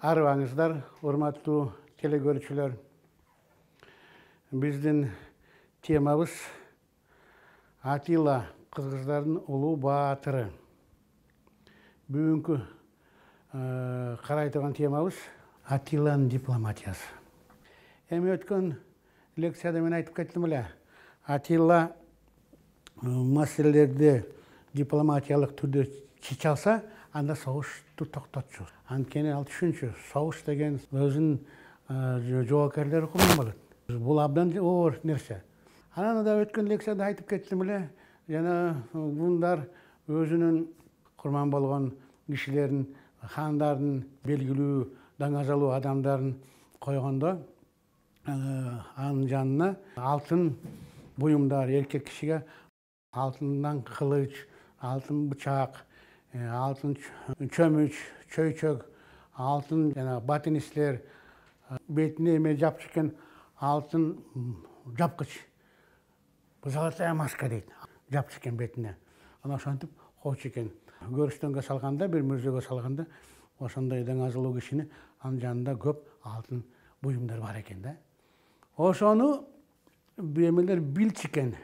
Арыбаңыздар, урматтуу телекөрүүчүлөр. Биздин темабыз Атила кыргыздардын улуу баатыры. Бүгүнкү карай турган темабыз Атиланын дипломатиясы. Эми өткөн лекцияда мен айтып кеттим эле. Атила маселелерди дипломатиялык түрдө чече алса, анда согушту токтотчу. Анткени ал түшүнчү, согуш деген өзүнүн жоопкерлери курман болот. Бул абдан оор нерсе. Анан да өткөн лекцияда айтып кеттим эле, жана гундар өзүнүн курман болгон кишилерин, хандардын, белгилүү, даңазалуу адамдарын койгондо, анын жанына алтын буюмдар, эркек кишиге алтындан кылыч, алтын бычак, алтын чөмүч, чөйчөк, алтын жана батиништер, бетине эме жапчы экен алтын жапкыч. Золотая маска дейт. Жапчы экен бетине. Ана ошентип койчу экен. Көрүстөнгө салганда, бир мүрзөгө салганда, ошондой даңазалуу кишини анын жанында көп алтын буюмдар бар экен да. Ошону эмелер билчү экен.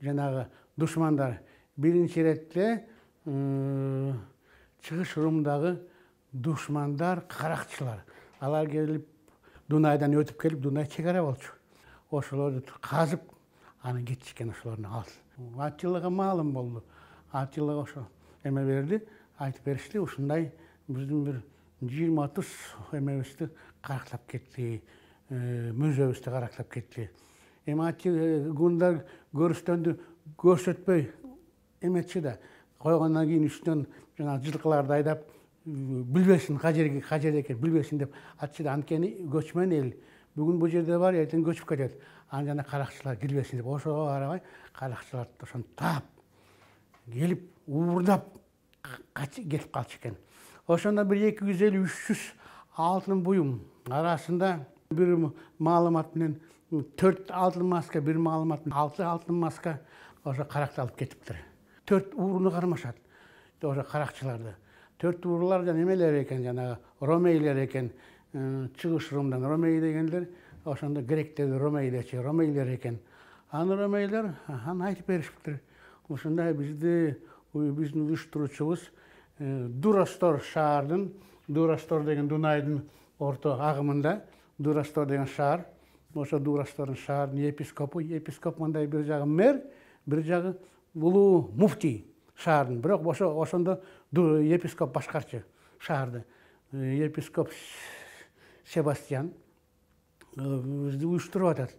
Жанагы душмандар биринчи иретте чыгыш Румдагы душмандар, каракчылар. Алар келип Дунайдан өтүп келип, Дунай чек ара болчу. Ошолорду казып, аны кетчү экен ошолордун алтын. Атилага маалым болду. Атилага ошо эме берди, айтып беришти, ушундай биздин бир 20-30 эмебизди карактап кетти, мүрзөбүздү карактап кетти. Эми гундар көрүстөндү көрсөтпөй эметчи да, койгондон кийин үстүнөн жана жылкыларды айдап, билбесин кажер экен, билбесин деп атчы да. Анткени көчмөн эл. Бүгүн бул жерде бар, эртең көчүп кетет. Анан жана каракчылар кирбесин деп, ошого карабай каракчылар ошону таап келип, уурдап кетип калчу экен. Ошондо бир 250-300 алтын буюм арасында бир маалымат менен 4 алтын маска, бир маалымат менен 6 алтын маска ошо каракталып кетиптир. 4 ууруну кармашат ошо каракчыларды. 4 уурулар жана эмелер экен, жана ромейлер экен. Чыгыш Румдан ромей дегендер, ошондо гректерди ромейлечи, ромейлер экен. Аны ромейлер айтып беришиптир. Ушундай биздин уюштуруучубуз Дурастор шаардын, Дурастор деген Дунайдын орто агымында, Дурастор деген шаар. Ошо Дурастордун шаардын епископ мындай бир жагы мэр, бир жагы улуу муфтий шаардын. Бирок ошондо епископ башкарчы шаарды. Епископ Себастьян уюштуруп атат.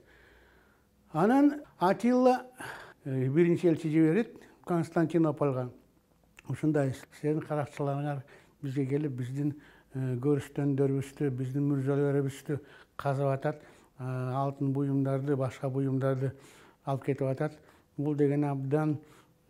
Анан Атилла биринчи элчи жиберет Константинопольго. Ушундай силердин каракчыларыңар бизге келип, биздин көрүстөндөрүбүздү, биздин мүрзөлөрүбүздү казып атат, алтын буюмдарды, башка буюмдарды алып кетип атат. Бул деген абдан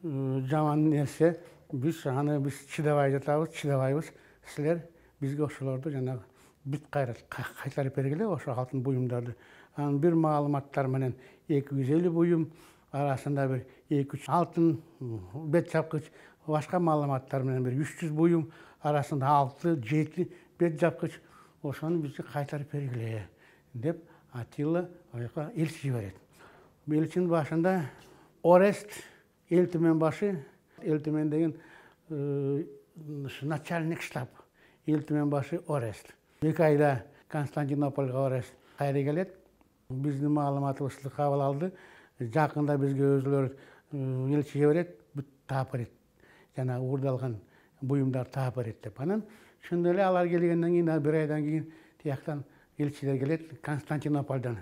жаман нерсе. Биз чыдабай жатабыз, чыдабайбыз. Силер бизге ошолорду жанагы бүт кайтарып бергиле, ошо алтын буюмдарды. Анан бир маалыматтар менен 250 буюм, арасында бир 2-3 алтын бет жапкыч, башка маалыматтар менен бир 300 буюм, арасында 6-7 бет жапкыч, ошону бизге кайтарып бергиле деп Атилла аяка элчи жиберет. Элчинин башында Орест, элтимен башы, элтимен деген начальник штаб, элтимен башы Орест. 2 айда Константинопольго Орест кайра келет, биздин маалыматыбызды кабыл алды, жакында бизге өзүлөр элчи жиберет, бүт таап берет, жана уурдалган буюмдар таап берет деп. Анан ошондой эле алар келгенден кийин, бир айдан кийин тияктан элчилер келет Константинопольдон.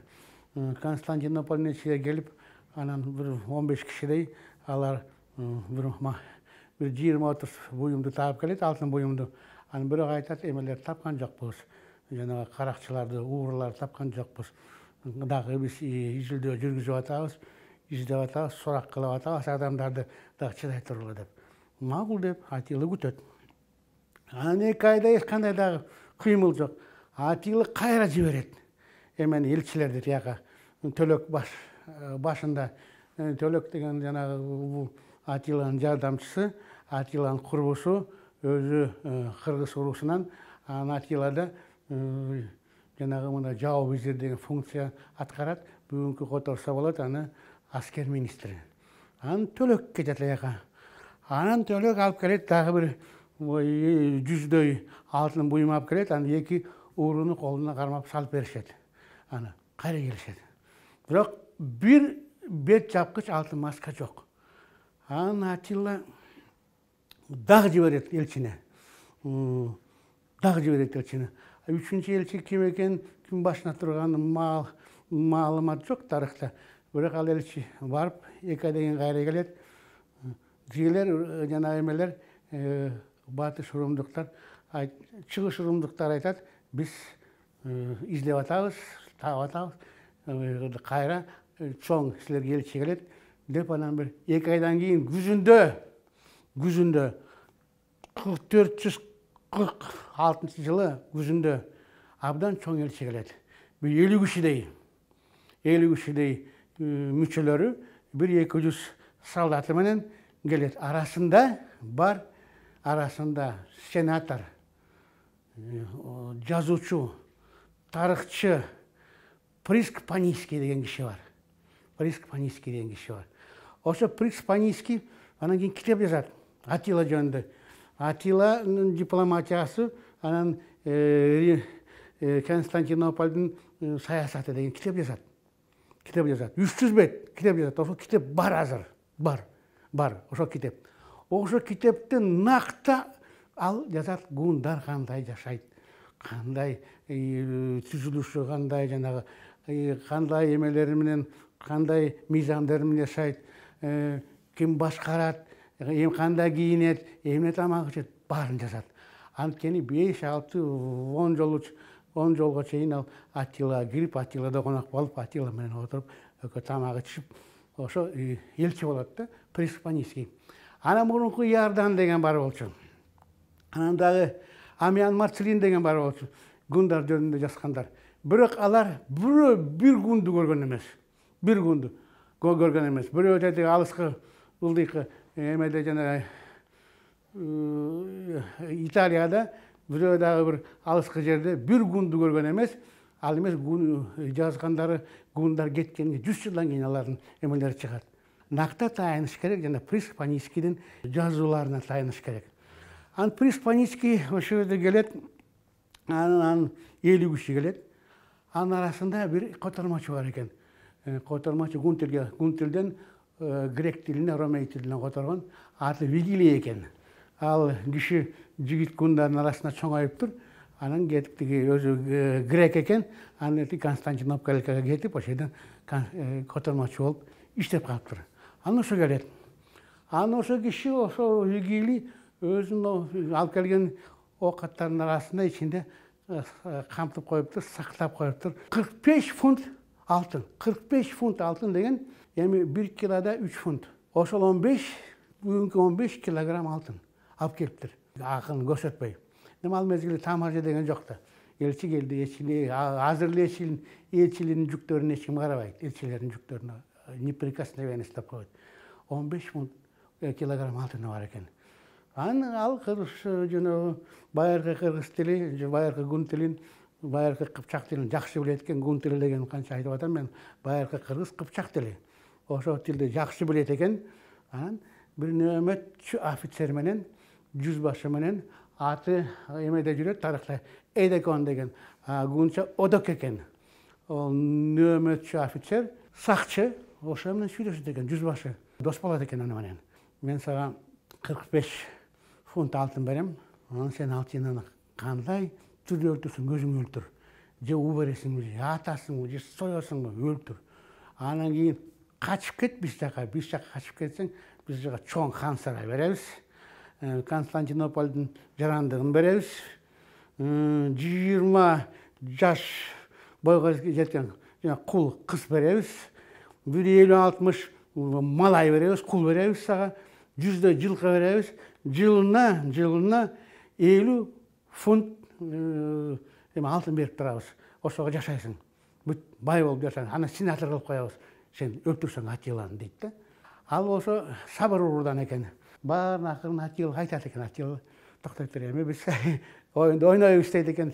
Константинополдун элчилери келип, анан бир 15 кишидей алар бир 20-30 буюмду таап келет, алтын буюмду. Анан бирок айтат, эмелер тапкан жокпуз, жанагы каракчыларды, ууруларды тапкан жокпуз. Дагы биз изилдөө жүргүзүп атабыз, издеп атабыз, сурак кылып атабыз, адамдарды дагы чыдай тургула деп. Макул деп Атилла күтөт. Анан 2 айда эч кандай дагы кыймыл жок. Атилла кайра жиберет эмени элчилерди тияка. Төлөк башында, Төлөк деген жанагы Атиланын жардамчысы, Атиланын курбусу, өзү кыргыз уруусунан, анан Атилада жанагы мына жау визир деген функция аткарат. Бүгүнкү которсо болот аны аскер министри. Анан төлөк кетет аяка. Анан төлөк алып келет дагы бир жүздөй алтын буюм алып келет. Анан эки ууруну колуна кармап салып беришет. Аны кайра келишет. Бирок бир бет жапкыч алтын маска жок. Анан Атилла дагы жиберет элчине. Дагы жиберет элчине. Үчүнчү элчи ким экен, ким башына турганы маалымат жок тарыхта. Бирок ал элчи барып, 2 айдан кийин кайра келет. Жигилер жана эмелер батыш урумдуктар, чыгыш урумдуктар айтат, биз издеп атабыз, таап атабыз. Кайра чоң силерге элчи келет деп анан бир 2 айдан кийин күзүндө 1446 жылы күзүндө абдан чоң элчи келет. Бир 50 кишидей мүчөлөрү, бир 200 солдаты менен келет. Арасында сенатор, жазуучу, тарыхчы Приск Панийский деген киши бар. Ошо Приск Панийский анан кийин китеп жазат Атилла жөнүндө. Атилланын дипломатиясы, анан Константинополдун саясаты деген китеп жазат. 300 бет китеп жазат. Ошо китеп бар азыр. Бар. Ошо китеп. Ошо китепте накта ал жазат гундар кандай жашайт, кандай түзүлүшү, кандай жанагы кандай эмелери менен, кандай мыйзамдары менен жашайт, ким башкарат, кандай кийинет, эмне тамак ичет, баарын жазат. Анткени 5, 6, 10 жолго чейин ал Атилла кирип, Атиллада конок болуп, Атилла менен отуруп, тамак ичип, ошо элчи болот да, Приск Панийский. Анан мурунку Иордан деген бар болчу. Анан дагы Амиан Марцелин деген бар болчу. Гундар жөнүндө жазгандар. Бирок алар бир гунду көргөн эмес. Бирөө деди алыскы ылдыйкы эмеде жана Италияда, бирөө дагы бир алыскы жерде бир гунду көргөн эмес. Ал эмес жазгандары гундар кеткенге 100 жылдан кийин алардын эмелери чыгат. Накта таяныш керек, жана Приск Панийскийдин жазууларына таяныш керек. Ан Приск Панийский ошо жерде келет, анан 50 киши келет. Анын арасында бир котормочу бар экен. Котормочу Гунтилден грек тилине, ромей тилине которгон, аты Вигилий экен. Ал киши жигит гундардын арасында чоңоюптур. Анан кетип өзү грек экен, анан Константинополга кетип, ошол жерден котормочу болуп иштеп калыптыр. Анан ошо келет. Анан ошо киши, ошо Вигилий өзүнүн алып келген оокаттардын арасында ичинде камтып коюптур, сактап коюптур. 45 фунт алтын. 45 фунт алтын деген эми 1 килода 3 фунт. Ошол 15 килограмм алтын алып келиптир. Акын көрсөтпөй. Эми ал мезгилде тамажа деген жок да. Элчи келди, азыр эле элчилердин жүктөрүнө эч ким карабайт. Элчилердин жүктөрүнө неприкосновенность деп коет. 15 фунт килограмм алтыны бар экен. Анан ал жана байыркы кыргыз тили, байыркы гун тилин, байыркы кыпчак тилин жакшы билет экен. Гун тили деген канча айтып атам мен, байыркы кыргыз кыпчак тили. Ошо тилди жакшы билет экен. Анан бир нөөмөтчү офицер менен, жүзбашы менен аты эмеде жүрөт, тарыхта Эдекон деген, гунча Одок экен. Ол нөөмөтчү офицер, сакчы, ошо менен сүйлөшөт экен, жүзбашы. Дос болот экен аны менен. Мен сага 45 фунт алтын берем. Анан сен алтынын кандай түрдө өлтүрсүң, өзүң өлтүр. Же уу бересиңби, же атасыңбы, же соесуңбу, өлтүр. Анан кийин качып кет биз жака качып кетсең, биз жака чоң хан сарай беребиз. Константинополдун жарандыгын беребиз. 20 жаш бойго жеткен кул кыз беребиз. 150-60 малай беребиз, кул беребиз сага. 100 жылкы беребиз. Жылына 50 фунт алтын берип турабыз. Ошого жашайсың. Бүт бай болуп жашайсың. Аны сенатор кылып коебуз. Сен өлтүрсөң Атилланы дейт да. Ал ошо сабыр уруудан экен. Баарын акырын Атилла айтат экен. Атилла токтой тур, эми биз оюнду ойнойбуз дейт экен.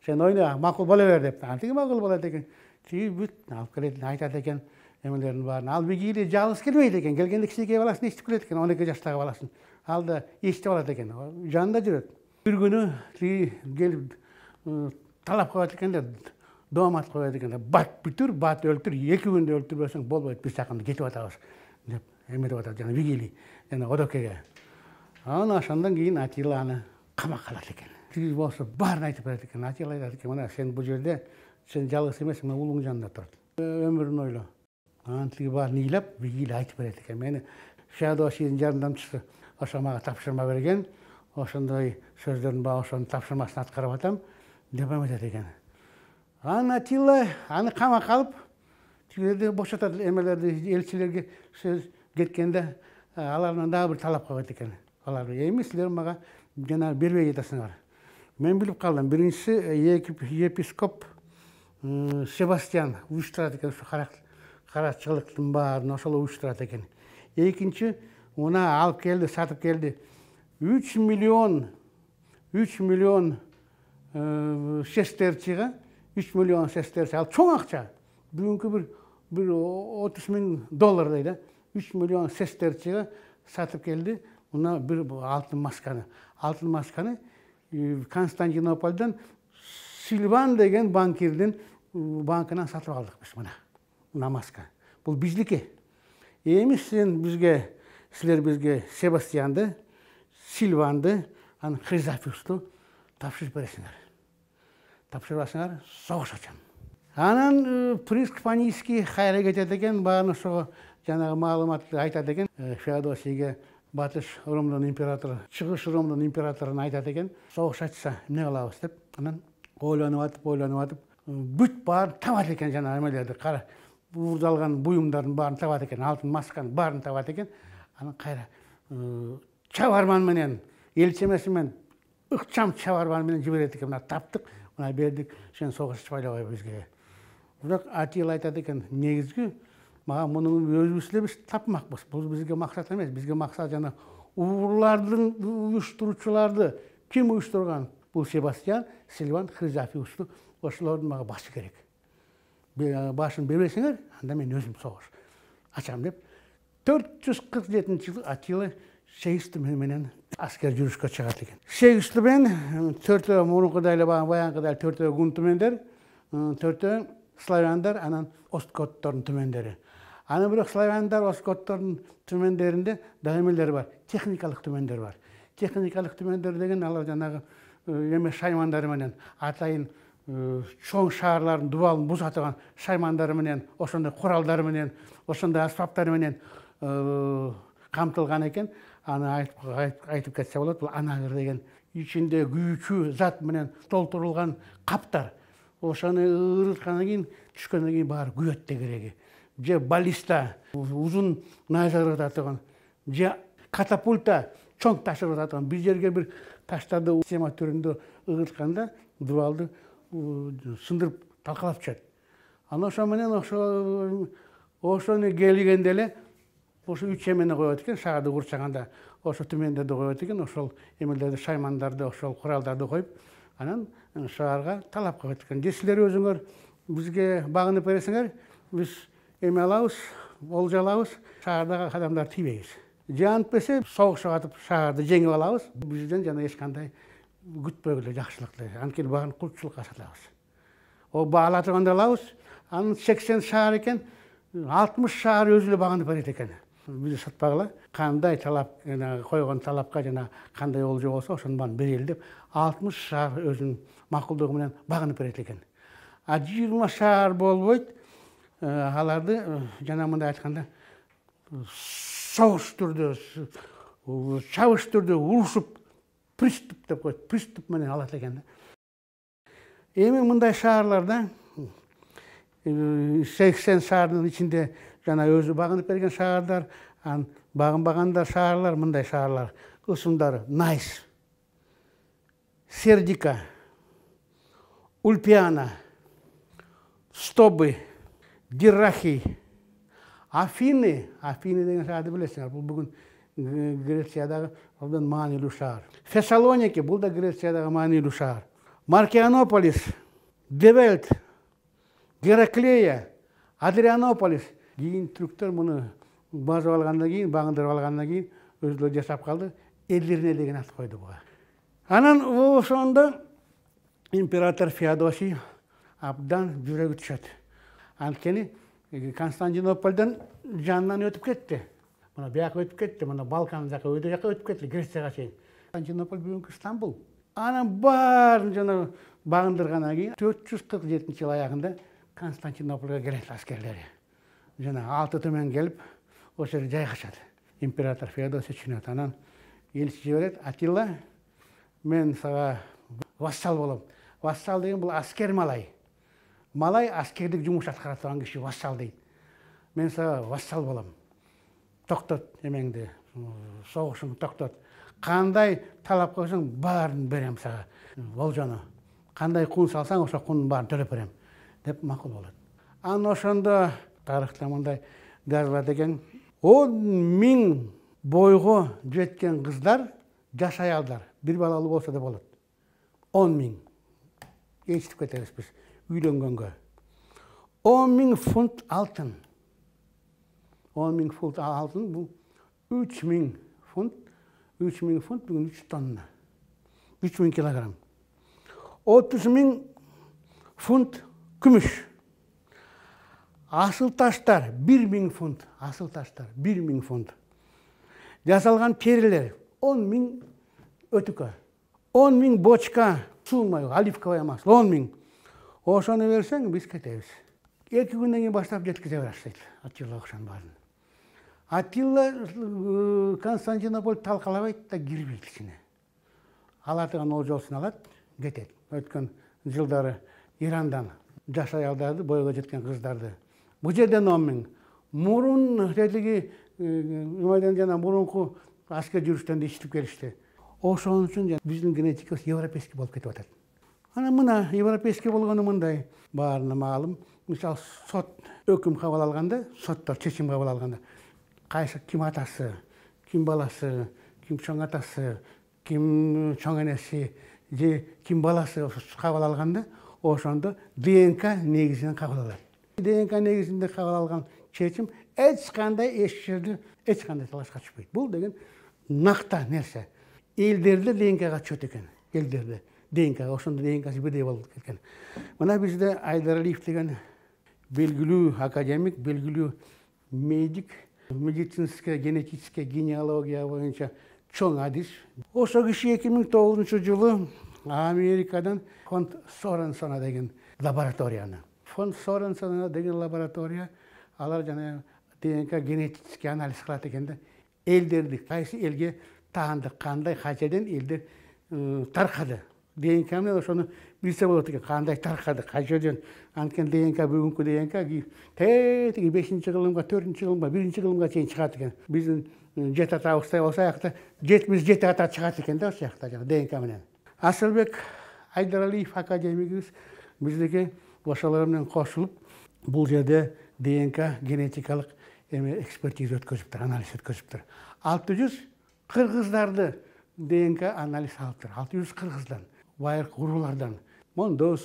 Sen oyna, makul bola ber деп. Антиги макул болот экен. Тиги бүт алып келет, айтат экен эмелердин баарын. Ал бигиyle жалгыз келбейт экен. Келгенде кичинекей баласын эчтип келет экен, 12 жаштагы баласын. Ал да эчтип алат экен. Жанында жүрөт. Бир күнү тиги келип талап коет экен, доомат коет экен. Бат бүтүр, бат өлтүр, 2 күндө өлтүрбөсөң болбойт, биз жакында кетип атабыз деп эметип атат жана бигили жана одокеге. Аны ошондон кийин Атила аны камакка алат экен. Тиги болсо баарын айтып берет экен. Атила айтат экен, мына сен бул жерде сен жалгыз эмесиң, мына улуң жанында турат. Өмүрүн ойло. Анан тиги баарын ыйлап, бигили айтып берет экен. Мени Феодосиянын жардамчысы ошо мага тапшырма берген. Ошондой сөздөрдүн баары ошонун тапшырмасын аткарып атам деп эметет экен. Анан Атила аны камакка алып, тигилерди бошотот, эмелерди, элчилерге сөз кеткенде алардан дагы бир талап коет экен. Алар эми силер мага жана бербей жатасыңар. Мен билип калдым. Биринчиси епископ Себастьян уюштурат экен, ушу карачылыктын баарын ошол уюштурат экен. Экинчи муна алып келди, сатып келди. 3 миллион сестерчига, 3 миллион сестерчи, ал чоң акча. Бүгүнкү бир 30 миң доллар дейт. 3 миллион сестерчига сатып келди. Мына бир алтын масканы. Алтын масканы Константинополдон Сильван деген банкирдин банкынан сатып алдык биз мына. Мына маска. Бул биздики. Эми силер бизге Себастьянды, Сильванды, анан Хризофюсту тапшырып бересиңер. Тапшырбасыңар, согуш ачам. Анан Прискпанийский кайра кетет экен, баарын ошого жанагы маалыматты айтат экен. Феодосийге батыш Ромдун императору, чыгыш Ромдун императоруна айтат экен, согуш ачса эмне кылабыз деп. Анан ойлонуп атып, бүт баарын табат экен, жана эмелерди, кара уурдалган буюмдардын баарын табат экен, алтын масканын баарын табат экен. Анан кайра чабарман менен, элчемеси менен, ыкчам чабарман менен жиберет экен. Мына таптык, мына бердик, сен согуш ачпай эле кой бизге. Бирок Атила айтат экен, негизги мага мунун өзүбүз эле биз тапмакпыз. Бул бизге максат эмес. Бизге максат жана уруулардын уюштуруучуларды ким уюштурган? Бул Себастьян, Сильван, Хризофюсту, ошолордун мага башы керек. Башын бербесеңер, анда мен өзүм согуш ачам деп 447-жылы Атила Сегисту менен аскер жүрүшкө чыгат экен. Сегисту менен төртөө мурункудай эле баягынкыдай төртөө гун түмөндөр, төртөө славяндар, анан осткоттордун түмөндөрү. Анан бирок славяндар, осткоттордун түмөндөрүндө дагы эмелер бар, техникалык түмөндөр бар. Техникалык түмөндөр деген алар жанагы эме шаймандары менен, атайын чоң шаарлардын дубалын бузатыган шаймандары менен, ошондой куралдары менен, ошондой аспаптары менен камтылган экен. Аны айтып кетсе болот. Бул анагыр деген ичинде күйүүчү зат менен толтурулган каптар. Ошону ырыткандан кийин, түшкөндөн кийин баары күйөт дегереги. Же баллиста, узун найзалар ататыган, же катапульта, чоң ташыр ататыган. Бир жерге бир таштарды система түрүндө ырытканда дубалды сындырып талкалап чыгат. Анан ошо менен ошону келгенде эле ошо 3 эмени коет экен, шаарды курчаганда ошо түмөндөрдү коет экен, ошол эмелерди, шаймандарды, ошол куралдарды коюп, анан шаарга талап коет экен. Же силер өзүңөр бизге багынып бересиңер, биз эме алабыз, олжа алабыз, шаардагы адамдар тийбейбиз. Же антпесе согушка катып шаарды жеңип алабыз, бизден жана эч кандай күтпөгүлө жакшылыкты. Анткени багын кулчулукка сатабыз. О баала турганда алабыз, анын 80 шаар экен, 60 шаар өзү эле багынып берет экен. Биз сатпагыла, кандай талап, койгон талапка жана кандай олжо болсо ошонун баарын берели деп 60 шаар өзүнүн макулдугу менен багынып берет экен. А 20 шаар болбойт, аларды жана мындай айтканда согуш түрдө, чабыш түрдө урушуп, приступ деп коет, приступ менен алат экен. Эми мындай шаарларда 80 шаардын ичинде жана өзү багынып берген шаардар, багынбагандар шаарлар, мындай шаарлар, ысымдары: Найс, Сердика, Ульпиана, Стобы, Диррахи, Афины деген шаарды билесиңер, бул бүгүн Грециядагы абдан маанилүү шаар. Фессалоники, бул да Грециядагы маанилүү шаар. Маркианополис, Девельт, Гераклея, Адрианополис. Кейін түріктер мұны базып алғаннан кейін, бағындырып алғаннан кейін өздері жасап қалды. Элдеріне деген ат қойды бұға. Анан ошондо император Феодосий абдан жүрегі түшөт. Анткени Константинопольдон жанынан өтүп кетти. Мына бияка өтүп кетти, мына Балкан жака, өйдө жака өтүп кетти, Грецияга чейин. Константинополь бүгүнкү Стамбул. Анан баарын жана багындыргандан кийин 447-жыл аягында Константинопольга келет аскерлери. Жана алты төмөн келип, ошо жерге жайгашат. Император Феодосий түшүнөт. Анан элчи жиберет: Атилла, мен сага вассал болом. Вассал деген бул аскер малай. Малай аскердик жумуш аткара турган киши вассал дейт. Мен сага вассал болом. Токтот эмеңди, согушуңду токтот. Кандай талап койсоң, баарын берем сага. Болжону. Кандай кун салсаң, ошо кунун баарын төлөп берем деп макул болот. Анан ошондо тарыхта мындай жазылат экен: 10 000 бойго жеткен кыздар, жаш аялдар, бир балалуу болсо да болот. 10 000. Естип кетебиз биз үйлөнгөнгө. 10 000 фунт алтын. 10 000 фунт алтын бул 3 000 фунт. 3 000 фунт бүгүн 3 тонна. 3 000 килограмм. 30 000 фунт күмүш. Асыл таштар 1 000 фунт. Асыл таштар 1 000 фунт. Жасалган терилер 10 000 өтүкө. 10 000 бочка сулмай, оливковая масло 10 000. Ошону берсең, биз кетебиз. 2 күндөн кийин баштап жеткизе берет дейт Атилла ошонун баарын. Атилла Константинополь талкалабайт да кирбейт ичине. Алатыган олжосун алат, кетет. Өткөн жылдары Ирандан жаш аялдарды, бойго жеткен кыздарды. Бул жерден 10 000. Мурун тетиги жана мурунку аскер жүрүштөн иштеп келишти. Ошон үчүн биздин генетикабыз европейский болуп кетип атат. Ана мына европейский болгону мындай баарына маалым. Мисалы сот өкүм кабыл алганда, соттор чечим кабыл алганда, кайсы ким атасы, ким баласы, ким чоң атасы, ким чоң энеси, же ким баласы кабыл алганда, ошондо ДНК негизинен кабыл алат. ДНК негизинде кабыл алган чечим эч кандай эч кандай талашка түшпөйт. Бул деген накта нерсе. Элдерде ДНКга түшөт экен. Элдерде ДНК, ошондо ДНКсы бирдей болуп кеткен. Мына бизде Айдаралиев деген белгилүү академик, белгилүү медик, медицинская, генетическая генеалогия боюнча чоң адис. Ошо киши 2009-жылы Америкадан фон Соренсон деген лабораторияны. Фон Соренсон деген лаборатория алар жана ДНК генетический анализ кылат экен да. Элдерди кайсы элге таандык, кандай кайчадан элдер таркады. ДНК менен ошону билсе болот экен, кандай таркады, кайчадан. Анткени ДНК бүгүнкү ДНК тетиги 5-кылымга, 4-кылымга, 1-кылымга чейин чыгат экен. Биздин 7 атабыздай болсо аякта 77 ата чыгат экен да, ошол жакта жана ДНК менен. Асылбек Айдаралиев академигибиз биздики ошолор менен кошулуп, бул жерде ДНК генетикалык экспертиза өткөзүптүр, анализ өткөзүптүр. 600 кыргыздарды ДНК анализ алыптыр. 600 кыргыздан, байыркы уруулардан, Мондос,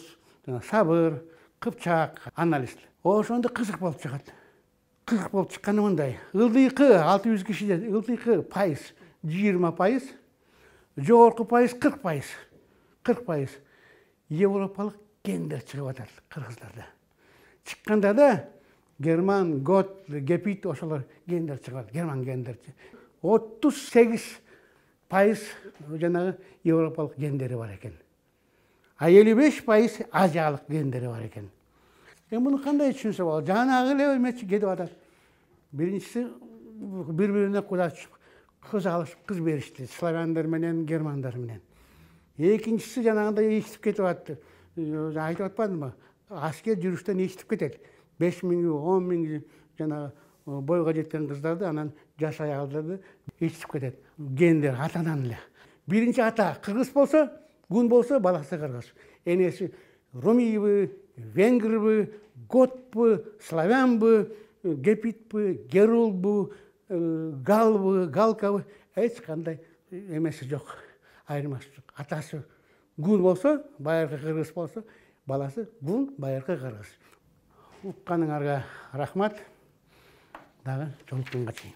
Сабыр, Кыпчак анализ. Ошондо кызык болуп чыгат. Кызык болуп чыкканы мындай. Ылдыйкы 600 кишиден ылдыйкы пайыз 20%, жогорку пайыз 40%. 40% европалык гендер чыгып атат кыргыздарда. Чыкканда да герман, гот, гепит ошолор гендер чыгат, герман гендер. 38% жанагы европалык гендери бар экен. А 55% азиялык гендери бар экен. Муну кандай түшүнсө болот? Жанагы эле эмечи кетип атат. Биринчиси бири-бирине кудаш кыз алышып, кыз беришти, славяндар менен, германдар менен. Экинчиси жанагындай эчип кетип атты. Айтып атпадымбы? Аскер жүрүштөн эчип кетет. 5 000, 10 000 жанагы бойго жеткен кыздарды, анан жаш аялдарды эчип кетет. Гендер атадан эле. Биринчи ата кыргыз болсо, гун болсо баласы кыргыз. Энеси румийбы, венгрбы, готбы, славянбы, гепитбы, герулбы, галбы, галкабы эч кандай эмеси жок. Айырмасы жок. Атасы гун болсо, байыркы кыргыз болсо, баласы гун, байыркы кыргыз. Укканыңарга рахмат. Дагы жолукканга чейин.